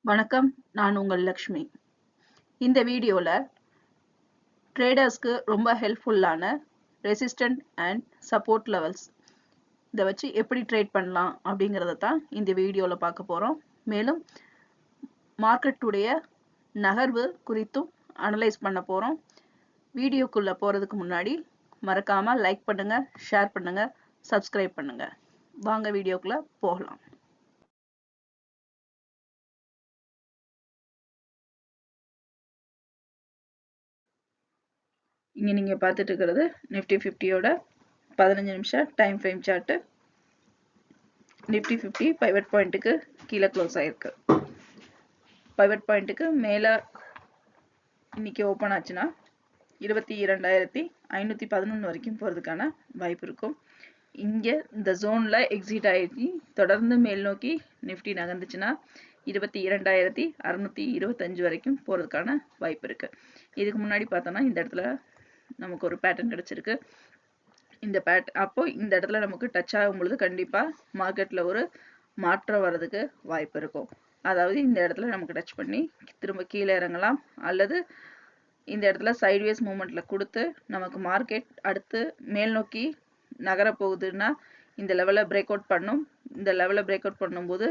வணக்கம், நான் உங்கள் லக்ஷ்மி. இந்த வீடியோல ட்ரேடர்ஸ்க்கு ரொம்ப ஹெல்ப்ஃபுல்லான ரெசிஸ்டன்ட் அண்ட் சப்போர்ட் லெவல்ஸ் இதை வச்சு எப்படி ட்ரேட் பண்ணலாம் அப்படிங்கிறத தான் இந்த வீடியோல பார்க்க போறோம். மேலும் மார்க்கெட்டுடைய நகர்வு குறித்தும் அனலைஸ் பண்ண போறோம். வீடியோக்குள்ள போறதுக்கு முன்னாடி மறக்காம லைக் பண்ணுங்க, ஷேர் பண்ணுங்க, சப்ஸ்கிரைப் பண்ணுங்க. வாங்க வீடியோக்குள்ள போகலாம். இங்க நீங்க பார்த்துட்டு இருக்கிறது நிஃப்டி 50யோட 15 நிமிஷம் time frame chart. Nifty 50 pivot பாயிண்ட்டுக்கு கீழே க்ளோஸ் ஆயிருக்கு. பைவட் பாயிண்ட்டுக்கு மேலே இன்னைக்கு ஓப்பன் ஆச்சுன்னா 22,511 வரைக்கும் போகிறதுக்கான வாய்ப்பு இருக்கும். இங்கே இந்த ஜோனில் எக்ஸிட் ஆகி தொடர்ந்து மேல் நோக்கி நிஃப்டி நகர்ந்துச்சுன்னா 22,625 வரைக்கும் போகிறதுக்கான வாய்ப்பு இருக்குது. இதுக்கு முன்னாடி பார்த்தோன்னா இந்த இடத்துல நமக்கு ஒரு பேட்டர்ன் கிடச்சிருக்கு. இந்த அப்போ இந்த இடத்துல நமக்கு டச் ஆகும் பொழுது கண்டிப்பாக மார்க்கெட்டில் ஒரு மாற்றம் வர்றதுக்கு வாய்ப்பு இருக்கும். அதாவது இந்த இடத்துல நமக்கு டச் பண்ணி திரும்ப கீழே இறங்கலாம், அல்லது இந்த இடத்துல சைட்வேஸ் மூமெண்ட்ல கொடுத்து நமக்கு மார்க்கெட் அடுத்து மேல் நோக்கி நகர போகுதுன்னா இந்த லெவலை பிரேக் அவுட் பண்ணும். இந்த லெவலை பிரேக் அவுட் பண்ணும்போது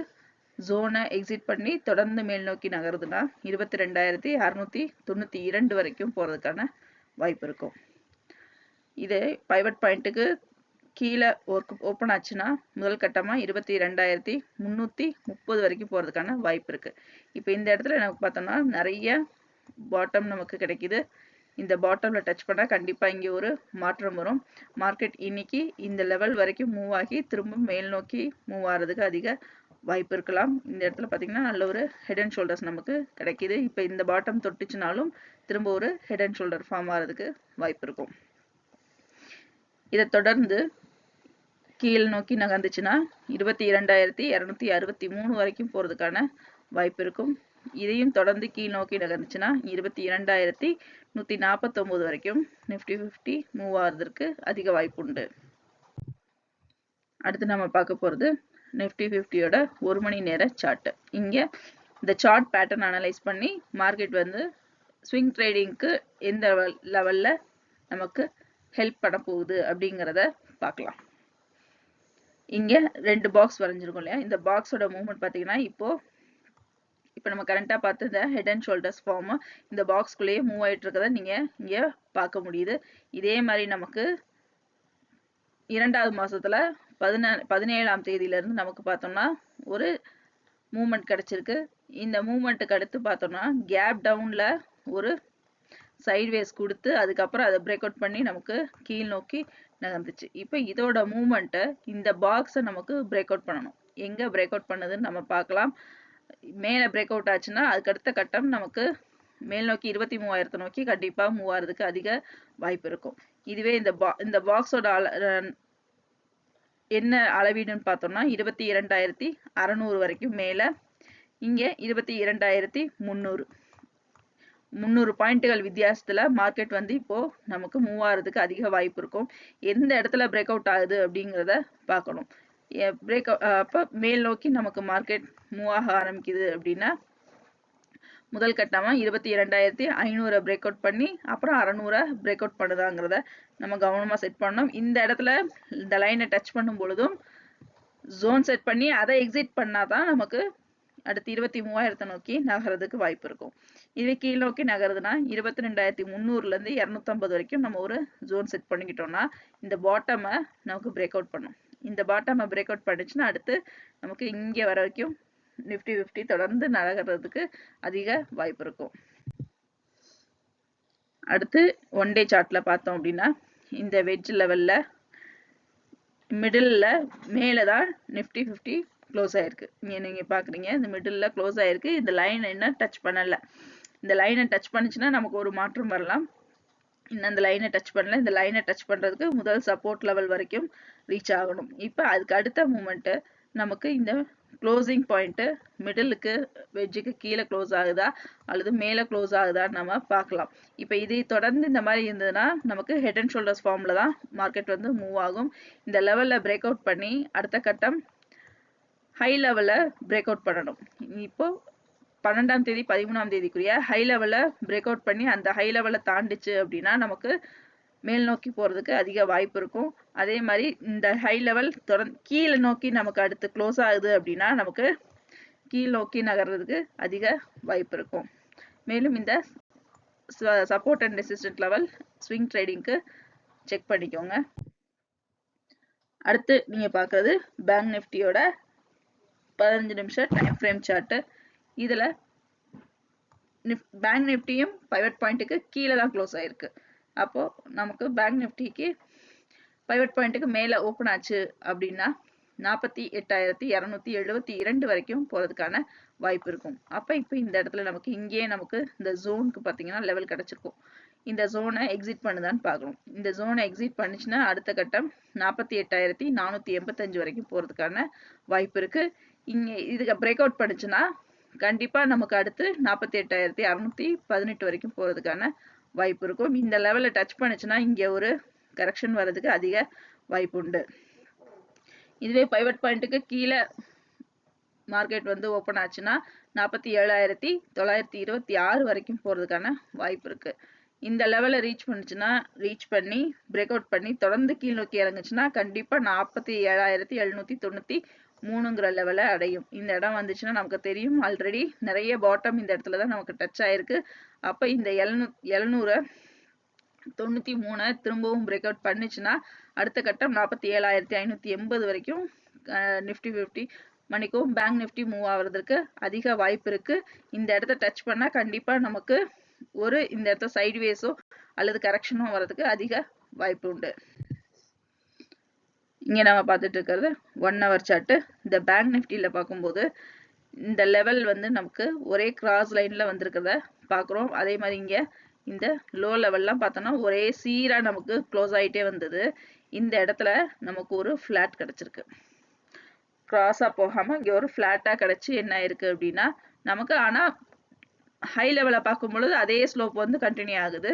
ஜோனை எக்ஸிட் பண்ணி தொடர்ந்து மேல் நோக்கி நகருதுன்னா 22,692 வரைக்கும் போகிறதுக்கான வாய்ப்பு இருக்கும். இது பைவட் பாயிண்ட்டுக்கு கீழே ஓப்பன் ஆச்சுன்னா முதல் கட்டமாக 22,330 வரைக்கும் போகிறதுக்கான வாய்ப்பு இருக்குது. இப்போ இந்த இடத்துல நமக்கு பார்த்தோம்னா நிறைய பாட்டம் நமக்கு கிடைக்குது. இந்த பாட்டமில் டச் பண்ணால் கண்டிப்பாக இங்கே ஒரு மாற்றம் வரும். மார்க்கெட் இன்னைக்கு இந்த லெவல் வரைக்கும் மூவ் ஆகி திரும்ப மேல் நோக்கி மூவ் ஆகிறதுக்கு அதிக வாய்ப்பு இருக்கலாம். இந்த இடத்துல பார்த்தீங்கன்னா நல்ல ஒரு ஹெட் அண்ட் ஷோல்டர்ஸ் நமக்கு கிடைக்கிது. இப்போ இந்த பாட்டம் தொட்டுச்சுனாலும் திரும்ப ஒரு ஹெட் அண்ட் ஷோல்டர் ஃபார்ம் ஆகிறதுக்கு வாய்ப்பு இருக்கும். இதை தொடர்ந்து கீழ் நோக்கி நகர்ந்துச்சுன்னா 22,263 வரைக்கும் போகிறதுக்கான வாய்ப்பு இருக்கும். இதையும் தொடர்ந்து கீழ் நோக்கி நகர்ந்துச்சுன்னா 22,149 வரைக்கும் நிஃப்டி 50 மூவ் ஆகிறதுக்கு அதிக வாய்ப்பு உண்டு. அடுத்து நம்ம பார்க்க போகிறது நிஃப்டி 50யோட 1 மணி நேர சார்ட். இங்கே இந்த சார்ட் பேட்டர்ன் அனலைஸ் பண்ணி மார்க்கெட் வந்து ஸ்விங் ட்ரேடிங்க்கு எந்த லெவலில் நமக்கு ஹெல்ப் பண்ண போகுது அப்படிங்கிறத பார்க்கலாம். இங்கே 2 பாக்ஸ் வரைஞ்சிருக்கோம் இல்லையா, இந்த பாக்ஸோட மூவ்மெண்ட் பார்த்தீங்கன்னா இப்போ நம்ம கரண்டாக பார்த்து இந்த ஹெட் அண்ட் ஷோல்டர்ஸ் ஃபார்ம் இந்த பாக்ஸ்குள்ளேயே மூவ் ஆகிட்டு இருக்கிறத நீங்கள் இங்கே பார்க்க முடியுது. இதே மாதிரி நமக்கு 2வது மாதத்தில் 17ஆம் தேதியிலேருந்து நமக்கு பார்த்தோம்னா ஒரு மூவ்மெண்ட் கிடச்சிருக்கு. இந்த மூவ்மெண்ட்டுக்கு அடுத்து பார்த்தோம்னா கேப் டவுனில் ஒரு சைட்வேஸ் கொடுத்து அதுக்கப்புறம் அதை பிரேக் அவுட் பண்ணி நமக்கு கீழ் நோக்கி நகர்ந்துச்சு. இப்போ இதோட மூவ்மெண்ட்டை இந்த பாக்ஸை நமக்கு பிரேக் அவுட் பண்ணணும். எங்கே பிரேக் அவுட் பண்ணுதுன்னு நம்ம பார்க்கலாம். மேலே பிரேக் அவுட் ஆச்சுன்னா அதுக்கு அடுத்த கட்டம் நமக்கு மேல் நோக்கி 23,000 நோக்கி கண்டிப்பாக மூவ் ஆகிறதுக்கு அதிக வாய்ப்பு இருக்கும். இதுவே இந்த பாக்ஸோட என்ன அளவீடுன்னு பார்த்தோம்னா 22,600 வரைக்கும் மேலே, இங்கே 22,300 பாயிண்ட்டுகள் வித்தியாசத்தில் மார்க்கெட் வந்து இப்போ நமக்கு மூவ் ஆகிறதுக்கு அதிக வாய்ப்பு இருக்கும். எந்த இடத்துல பிரேக் அவுட் ஆகுது அப்படிங்கிறத பார்க்கணும். அப்போ மேல் நோக்கி நமக்கு மார்க்கெட் மூவ் ஆக ஆரம்பிக்குது அப்படின்னா முதல் கட்டமாக 22,500 பிரேக் அவுட் பண்ணி அப்புறம் 600 பிரேக் அவுட் பண்ணுதாங்கிறத நம்ம கவனமாக செட் பண்ணணும். இந்த இடத்துல இந்த லைனை டச் பண்ணும் பொழுதும் ஜோன் செட் பண்ணி அதை எக்ஸிட் பண்ணாதான் நமக்கு அடுத்து 23,000 நோக்கி நகர்றதுக்கு வாய்ப்பு இருக்கும். இதுவே கீழ் நோக்கி நகருதுன்னா 22,300லேருந்து 250 வரைக்கும் நம்ம ஒரு ஜோன் செட் பண்ணிக்கிட்டோம்னா இந்த பாட்டமை நமக்கு பிரேக் அவுட் பண்ணும். இந்த பாட்டமை பிரேக் அவுட் பண்ணிச்சுன்னா அடுத்து நமக்கு இங்கே வர வரைக்கும் நிஃப்டி 50 தொடர்ந்து நகர்றதுக்கு அதிக வாய்ப்பு இருக்கும். அடுத்து ஒன் டே சார்ட்ல பார்த்தோம் அப்படின்னா இந்த வெட்ஜ் லெவல்ல மிடில் மேலே தான் நிஃப்டி 50 க்ளோஸ் ஆயிருக்கு. நீங்க பாக்குறீங்க இந்த மிடில் க்ளோஸ் ஆயிருக்கு. இந்த லைன் என்ன டச் பண்ணல. இந்த லைனை டச் பண்ணுச்சுன்னா நமக்கு ஒரு மாற்றம் வரலாம். இன்னும் அந்த லைனை டச் பண்ணல. இந்த லைனை டச் பண்றதுக்கு முதல் சப்போர்ட் லெவல் வரைக்கும் ரீச் ஆகணும். இப்போ அதுக்கு அடுத்த மூமெண்ட் நமக்கு இந்த க்ளோசிங் பாயிண்ட் மிடிலுக்கு வெஜ்ஜுக்கு கீழே க்ளோஸ் ஆகுதா அல்லது மேலே க்ளோஸ் ஆகுதான்னு நம்ம பார்க்கலாம். இப்போ இதை தொடர்ந்து இந்த மாதிரி இருந்ததுன்னா நமக்கு ஹெட் அண்ட் ஷோல்டர்ஸ் ஃபார்ம்ல தான் மார்க்கெட் வந்து மூவ் ஆகும். இந்த லெவலில் பிரேக் அவுட் பண்ணி அடுத்த கட்டம் ஹை லெவலில் பிரேக் அவுட் பண்ணணும். இப்போ 12ஆம் தேதி 13ஆம் தேதிக்குரிய ஹை லெவல்ல பிரேக் அவுட் பண்ணி அந்த ஹை லெவல்ல தாண்டிச்சு அப்படின்னா நமக்கு மேல் நோக்கி போறதுக்கு அதிக வாய்ப்பு இருக்கும். அதே மாதிரி இந்த ஹை லெவல் தொடர்ந்து கீழே நோக்கி நமக்கு அடுத்து க்ளோஸ் ஆகுது அப்படின்னா நமக்கு கீழ் நோக்கி நகர்றதுக்கு அதிக வாய்ப்பு இருக்கும். மேலும் இந்த support and resistant level swing ட்ரேடிங்க்கு செக் பண்ணிக்கோங்க. அடுத்து நீங்க பார்க்கறது பேங்க் நிஃப்டியோட 15 நிமிஷம் டைம் ஃப்ரேம் சார்ட். இதுல பேங்க் நிஃப்டியும் பைவட் பாயிண்ட்டுக்கு கீழே தான் க்ளோஸ் ஆயிருக்கு. அப்போ நமக்கு பேங்க் நிஃப்டிக்கு பைவட் பாயிண்ட்டுக்கு மேல ஓப்பன் ஆச்சு அப்படின்னா 48,272 வரைக்கும் போறதுக்கான வாய்ப்பு இருக்கும். அப்ப இப்ப இந்த இடத்துல நமக்கு இங்கேயே நமக்கு இந்த ஜோனுக்கு பாத்தீங்கன்னா லெவல் கிடைச்சிருக்கும். இந்த ஜோனை எக்ஸிட் பண்ணுதான்னு பார்க்கணும். இந்த ஜோனை எக்ஸிட் பண்ணுச்சுன்னா அடுத்த கட்டம் 48,485 வரைக்கும் போறதுக்கான வாய்ப்பு இருக்கு. இங்க இதுக்கு பிரேக் அவுட் பண்ணுச்சுன்னா கண்டிப்பா நமக்கு அடுத்து 48,618 வரைக்கும் போறதுக்கான வாய்ப்பு இருக்கும். இந்த லெவலை டச் பண்ணுச்சுன்னா இங்க ஒரு கரெக்ஷன் வர்றதுக்கு அதிக வாய்ப்பு உண்டு. இதுவே பைவட் பாயிண்ட்டுக்கு கீழே மார்க்கெட் வந்து ஓப்பன் ஆச்சுன்னா 47,926 வரைக்கும் போறதுக்கான வாய்ப்பு இருக்கு. இந்த லெவலை ரீச் பண்ணி பிரேக் அவுட் பண்ணி தொடர்ந்து கீழ் நோக்கி இறங்குச்சுன்னா கண்டிப்பா 47,793ங்கிற லெவலை அடையும். இந்த இடம் வந்துச்சுன்னா நமக்கு தெரியும் ஆல்ரெடி நிறைய பாட்டம் இந்த இடத்துல தான் நமக்கு டச் ஆயிருக்கு. அப்ப இந்த 793 திரும்பவும் பிரேக் அவுட் பண்ணுச்சுன்னா அடுத்த கட்டம் 47,580 வரைக்கும் நிஃப்டி 50 மணிக்கும் பேங்க் நிஃப்டி மூவ் ஆகுறதுக்கு அதிக வாய்ப்பு இருக்கு. இந்த இடத்த டச் பண்ணா கண்டிப்பா நமக்கு இந்த இடத்த சைட்வேஸோ அல்லது கரெக்ஷனோ வர்றதுக்கு அதிக வாய்ப்பு உண்டு. இங்க நம்ம பார்த்துட்டு இருக்கிறது 1 hour சார்ட். இந்த பேங்க் நிஃப்டியில பார்க்கும்போது இந்த லெவல் வந்து நமக்கு ஒரே கிராஸ் லைன்ல வந்திருக்கிறத பார்க்குறோம். அதே மாதிரி இங்க இந்த லோ லெவல்லாம் பார்த்தோம்னா ஒரே சீரா நமக்கு க்ளோஸ் ஆயிட்டே வந்தது. இந்த இடத்துல நமக்கு ஒரு ஃபிளாட் கிடைச்சிருக்கு. கிராஸா போகாம இங்க ஒரு ஃபிளாட்டா கிடைச்சு என்ன ஆயிருக்கு அப்படின்னா நமக்கு ஆனா ஹை லெவலை பார்க்கும் பொழுது அதே ஸ்லோப் வந்து கண்டினியூ ஆகுது.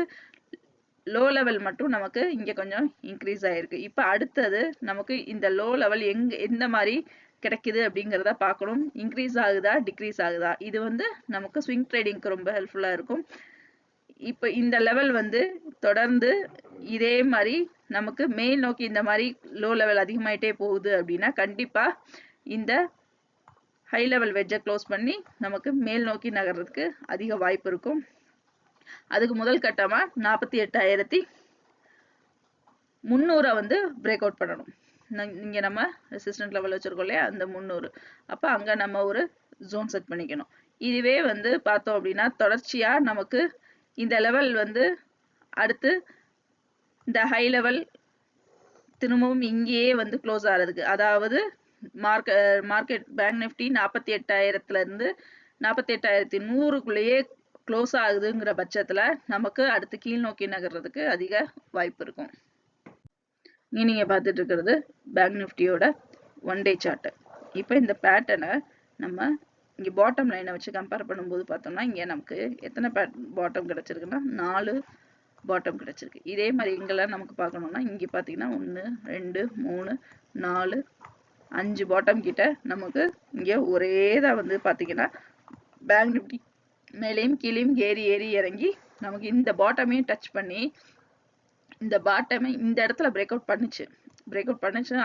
லோ லெவல் மட்டும் நமக்கு இங்க கொஞ்சம் இன்க்ரீஸ் ஆயிருக்கு. இப்ப அடுத்தது நமக்கு இந்த லோ லெவல் எந்த மாதிரி கிடைக்குது அப்படிங்கிறத பார்க்கணும். இன்க்ரீஸ் ஆகுதா டிக்ரீஸ் ஆகுதா, இது வந்து நமக்கு ஸ்விங் ட்ரேடிங்க்கு ரொம்ப ஹெல்ப்ஃபுல்லா இருக்கும். இப்ப இந்த லெவல் வந்து தொடர்ந்து இதே மாதிரி நமக்கு மேல் நோக்கி இந்த மாதிரி லோ லெவல் அதிகமாயிட்டே போகுது அப்படின்னா கண்டிப்பா இந்த ஹை லெவல் வெட்ஜை க்ளோஸ் பண்ணி நமக்கு மேல் நோக்கி நகர்றதுக்கு அதிக வாய்ப்பு இருக்கும். அதுக்கு முதல் கட்டமா 48,300 வந்து பிரேக் அவுட் பண்ணணும். இங்க நம்ம ரெசிஸ்டன்ட் லெவல் வச்சிருக்கோம் இல்லையா, அந்த 300. அப்ப அங்க நம்ம ஒரு ஜோன் செட் பண்ணிக்கணும். இதுவே வந்து பார்த்தோம் அப்படின்னா தொடர்ச்சியா நமக்கு இந்த லெவல் வந்து அடுத்து இந்த ஹை லெவல் திரும்பவும் இங்கேயே வந்து க்ளோஸ் ஆகிறதுக்கு, அதாவது மார்க்கெட் பேங்க் நிஃப்டி 48,000ல இருந்து 48,100க்குள்ளேயே க்ளோஸ் ஆகுதுங்கிற பட்சத்துல நமக்கு அடுத்து கீழ் நோக்கி நகர்றதுக்கு அதிக வாய்ப்பு இருக்கும். நீங்க பார்த்துட்டு இருக்கிறது பேங்க் நிஃப்டியோட 1 day சார்ட். இப்போ இந்த பேட்டர்னை நம்ம இங்க பாட்டம் லைனை வச்சு கம்பேர் பண்ணும்போது பார்த்தோம்னா இங்க நமக்கு எத்தனை பாட்டம் கிடைச்சிருக்குன்னா 4 பாட்டம் கிடைச்சிருக்கு. இதே மாதிரி இங்கெல்லாம் நமக்கு பார்க்கணும்னா இங்க பாத்தீங்கன்னா 1 2 3 4 5 பாட்டம் கிட்ட நமக்கு இங்க ஒரேதான் வந்து பாத்தீங்கன்னா பேங்க் நிஃப்டி மேலேயும் கீழேயும் ஏறி இறங்கி நமக்கு இந்த பாட்டமையும் டச் பண்ணி இந்த பாட்டமை இந்த இடத்துல பிரேக் அவுட் பண்ணுச்சு.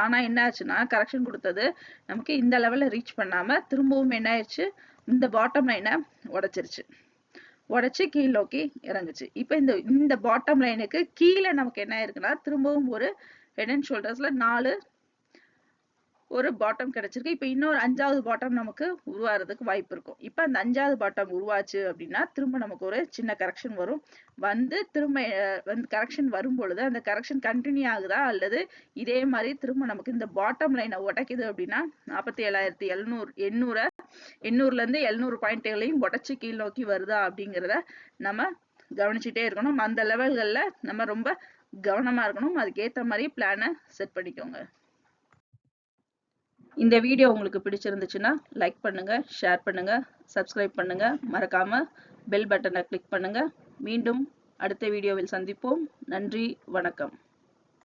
ஆனா என்ன ஆச்சுன்னா கரெக்ஷன் கொடுத்தது நமக்கு இந்த லெவல்ல ரீச் பண்ணாம திரும்பவும் என்ன ஆயிடுச்சு, இந்த பாட்டம் லைனை உடைச்சு கீழ் நோக்கி இறங்குச்சு. இப்ப இந்த பாட்டம் லைனுக்கு கீழே நமக்கு என்ன ஆயிருக்குன்னா திரும்பவும் ஒரு ஹெட் அண்ட் ஷோல்டர்ஸ்ல 4 ஒரு பாட்டம் கிடைச்சிருக்கு. இப்ப இன்னொரு 5வது பாட்டம் நமக்கு உருவாறதுக்கு வாய்ப்பு இருக்கும். இப்ப அந்த 5வது பாட்டம் உருவாச்சு அப்படின்னா திரும்ப நமக்கு ஒரு சின்ன கரெக்ஷன் வரும். வந்து திரும்ப வந்து கரெக்ஷன் வரும் பொழுது அந்த கரெக்ஷன் கண்டினியூ ஆகுதா அல்லது இதே மாதிரி திரும்ப நமக்கு இந்த பாட்டம் லைனை உடைக்குது அப்படின்னா 47,800 800ல இருந்து 700 பாயிண்ட்களையும் உடைச்சு கீழ் நோக்கி வருதா அப்படிங்கிறத நம்ம கவனிச்சுட்டே இருக்கணும். அந்த லெவல்கள்ல நம்ம ரொம்ப கவனமா இருக்கணும். அதுக்கேற்ற மாதிரி பிளானை செட் பண்ணிக்கோங்க. இந்த வீடியோ உங்களுக்கு பிடிச்சிருந்துச்சுன்னா லைக் பண்ணுங்க, ஷேர் பண்ணுங்க, சப்ஸ்கிரைப் பண்ணுங்க, மறக்காம பெல் பட்டனை கிளிக் பண்ணுங்க. மீண்டும் அடுத்த வீடியோவில் சந்திப்போம். நன்றி, வணக்கம்.